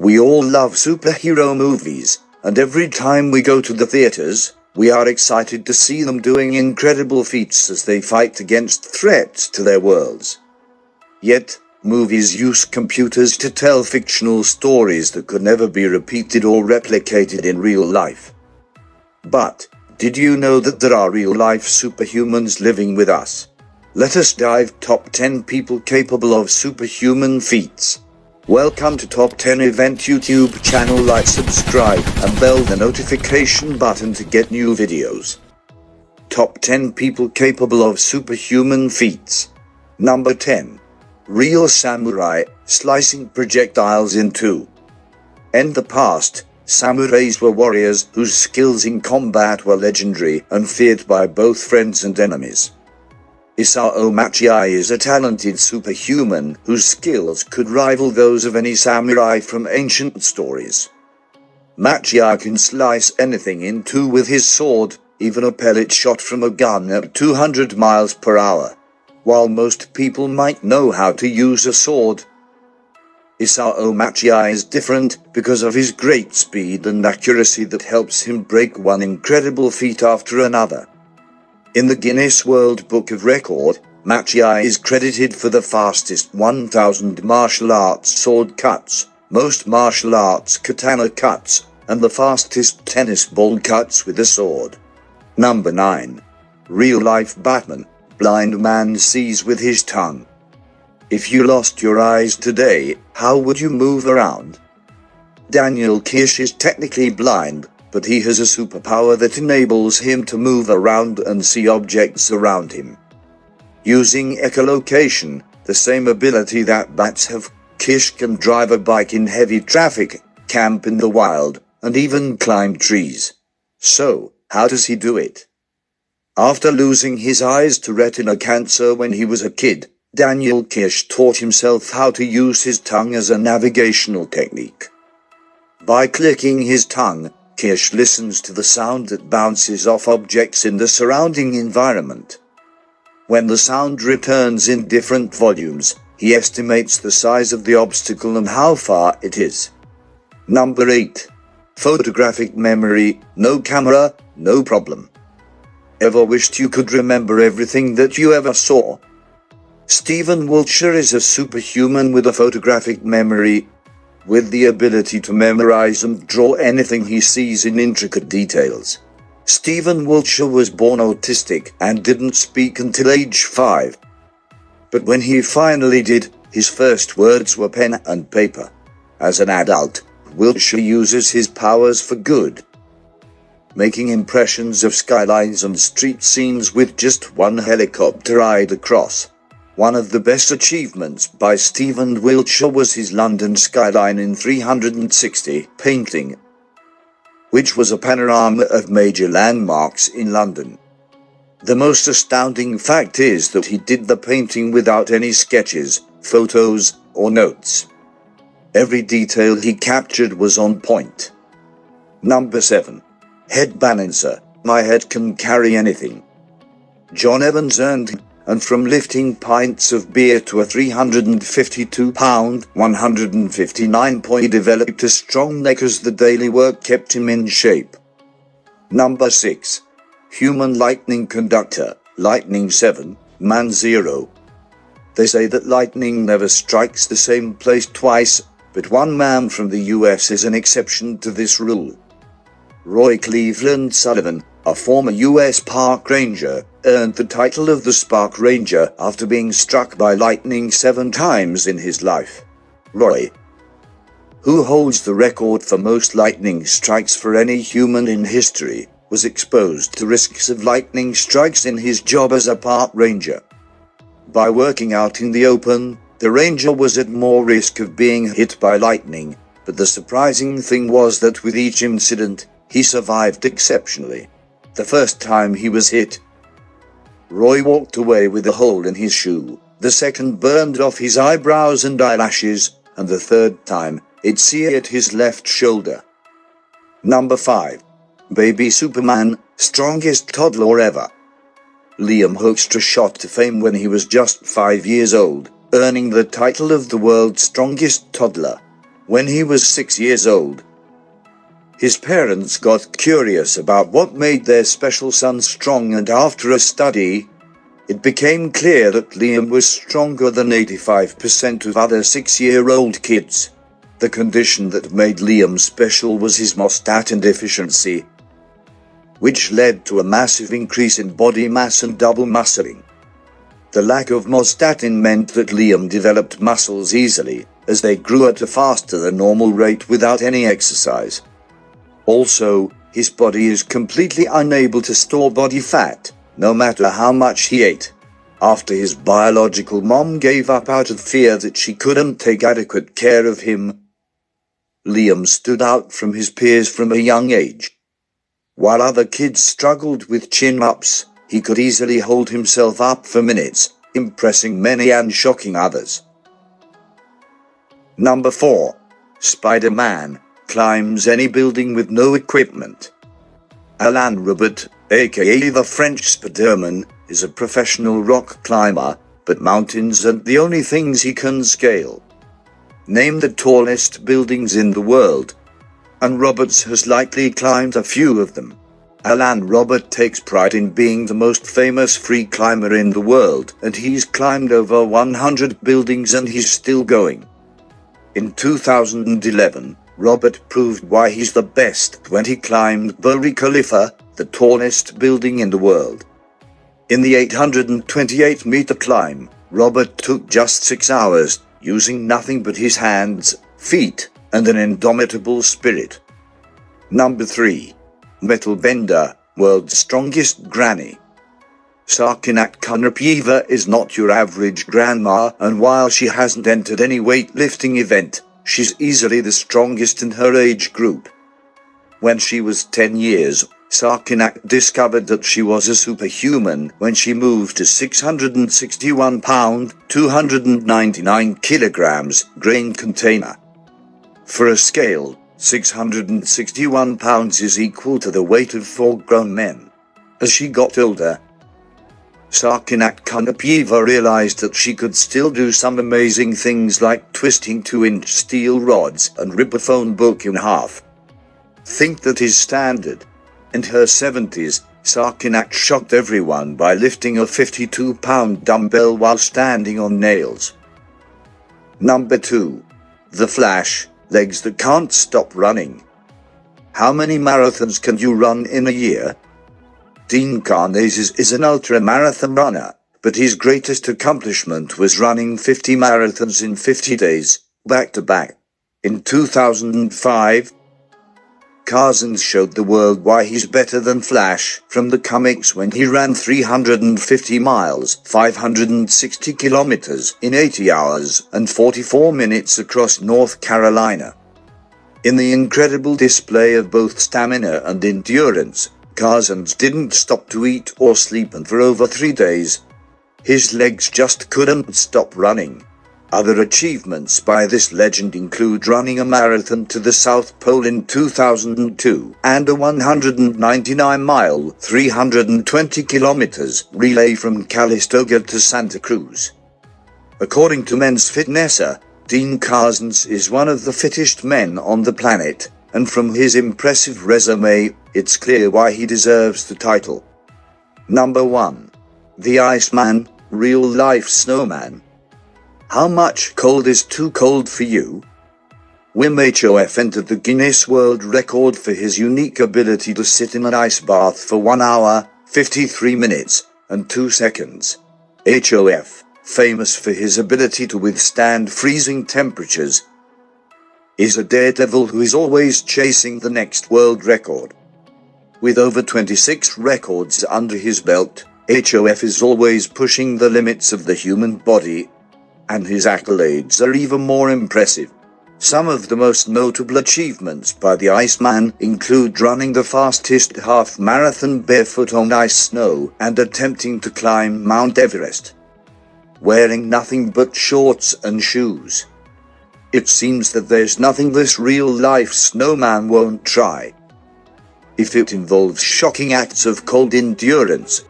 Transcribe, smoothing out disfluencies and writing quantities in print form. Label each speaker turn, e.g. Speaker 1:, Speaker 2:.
Speaker 1: We all love superhero movies, and every time we go to the theaters, we are excited to see them doing incredible feats as they fight against threats to their worlds. Yet, movies use computers to tell fictional stories that could never be repeated or replicated in real life. But, did you know that there are real-life superhumans living with us? Let us dive top 10 people capable of superhuman feats. Welcome to Top 10 Event YouTube channel. Like, subscribe, and bell the notification button to get new videos. Top 10 people capable of superhuman feats. Number 10. Real samurai, slicing projectiles in two. In the past, samurais were warriors whose skills in combat were legendary and feared by both friends and enemies. Isao Machiai is a talented superhuman whose skills could rival those of any samurai from ancient stories. Machiai can slice anything in two with his sword, even a pellet shot from a gun at 200 miles per hour. While most people might know how to use a sword, Isao Machiai is different because of his great speed and accuracy that helps him break one incredible feat after another. In the Guinness World Book of Record, Machiai is credited for the fastest 1,000 martial arts sword cuts, most martial arts katana cuts, and the fastest tennis ball cuts with a sword. Number 9. Real-life Batman, blind man sees with his tongue. If you lost your eyes today, how would you move around? Daniel Kish is technically blind, but he has a superpower that enables him to move around and see objects around him. Using echolocation, the same ability that bats have, Kish can drive a bike in heavy traffic, camp in the wild, and even climb trees. So, how does he do it? After losing his eyes to retina cancer when he was a kid, Daniel Kish taught himself how to use his tongue as a navigational technique. By clicking his tongue, Kish listens to the sound that bounces off objects in the surrounding environment. When the sound returns in different volumes, he estimates the size of the obstacle and how far it is. Number 8. Photographic memory, no camera, no problem. Ever wished you could remember everything that you ever saw? Stephen Wiltshire is a superhuman with a photographic memory, with the ability to memorize and draw anything he sees in intricate details. Stephen Wiltshire was born autistic and didn't speak until age 5. But when he finally did, his first words were pen and paper. As an adult, Wiltshire uses his powers for good, making impressions of skylines and street scenes with just one helicopter ride across. One of the best achievements by Stephen Wiltshire was his London skyline in 360 painting, which was a panorama of major landmarks in London. The most astounding fact is that he did the painting without any sketches, photos, or notes. Every detail he captured was on point. Number 7. Head balancer, my head can carry anything. John Evans earned and from lifting pints of beer to a 352-pound, 159 point, he developed a strong neck as the daily work kept him in shape. Number 6. Human lightning conductor, lightning 7, man 0. They say that lightning never strikes the same place twice, but one man from the US is an exception to this rule. Roy Cleveland Sullivan, a former US park ranger, earned the title of the Spark Ranger after being struck by lightning 7 times in his life. Roy, who holds the record for most lightning strikes for any human in history, was exposed to risks of lightning strikes in his job as a park ranger. By working out in the open, the ranger was at more risk of being hit by lightning, but the surprising thing was that with each incident, he survived exceptionally. The first time he was hit, Roy walked away with a hole in his shoe, the second burned off his eyebrows and eyelashes, and the third time, it seared his left shoulder. Number 5. Baby Superman, strongest toddler ever. Liam Hoekstra shot to fame when he was just 5 years old, earning the title of the world's strongest toddler. when he was 6 years old. His parents got curious about what made their special son strong, and after a study, it became clear that Liam was stronger than 85% of other 6-year-old kids. The condition that made Liam special was his myostatin deficiency, which led to a massive increase in body mass and double muscling. The lack of myostatin meant that Liam developed muscles easily, as they grew at a faster than normal rate without any exercise. Also, his body is completely unable to store body fat, no matter how much he ate. After his biological mom gave up out of fear that she couldn't take adequate care of him, Liam stood out from his peers from a young age. While other kids struggled with chin-ups, he could easily hold himself up for minutes, impressing many and shocking others. Number 4. Spider-Man climbs any building with no equipment. Alain Robert, aka the French Spider-Man, is a professional rock climber, but mountains aren't the only things he can scale. Name the tallest buildings in the world, and Roberts has likely climbed a few of them. Alain Robert takes pride in being the most famous free climber in the world, and he's climbed over 100 buildings and he's still going. In 2011, Robert proved why he's the best when he climbed Burj Khalifa, the tallest building in the world. In the 828-meter climb, Robert took just 6 hours, using nothing but his hands, feet, and an indomitable spirit. Number 3. Metal Bender, world's strongest granny. Sarkinak Kunapieva is not your average grandma, and while she hasn't entered any weightlifting event, she's easily the strongest in her age group. When she was 10 years, Sarkinak discovered that she was a superhuman when she moved to 661 pound, 299 kilograms grain container. For a scale, 661 pounds is equal to the weight of 4 grown men. As she got older, Sarkinak Kunapieva realized that she could still do some amazing things like twisting 2-inch steel rods and rip a phone book in half. Think that is standard. In her 70s, Sarkinak shocked everyone by lifting a 52-pound dumbbell while standing on nails. Number 2. The Flash, legs that can't stop running. How many marathons can you run in a year? Dean Karnazes is an ultra-marathon runner, but his greatest accomplishment was running 50 marathons in 50 days, back-to-back. In 2005, Cousins showed the world why he's better than Flash from the comics when he ran 350 miles, 560 kilometers, in 80 hours and 44 minutes across North Carolina. In the incredible display of both stamina and endurance, Cousins didn't stop to eat or sleep, and for over 3 days, his legs just couldn't stop running. Other achievements by this legend include running a marathon to the South Pole in 2002 and a 199-mile, 320 kilometers relay from Calistoga to Santa Cruz. According to Men's Fitnesser, Dean Cousins is one of the fittest men on the planet, and from his impressive resume, it's clear why he deserves the title. Number 1. The Iceman, real-life snowman. How much cold is too cold for you? Wim Hof entered the Guinness World Record for his unique ability to sit in an ice bath for 1 hour, 53 minutes, and 2 seconds. Hof, famous for his ability to withstand freezing temperatures, is a daredevil who is always chasing the next world record. With over 26 records under his belt, Hof is always pushing the limits of the human body, and his accolades are even more impressive. Some of the most notable achievements by the Iceman include running the fastest half-marathon barefoot on ice snow and attempting to climb Mount Everest, wearing nothing but shorts and shoes. It seems that there's nothing this real-life snowman won't try. If it involves shocking acts of cold endurance,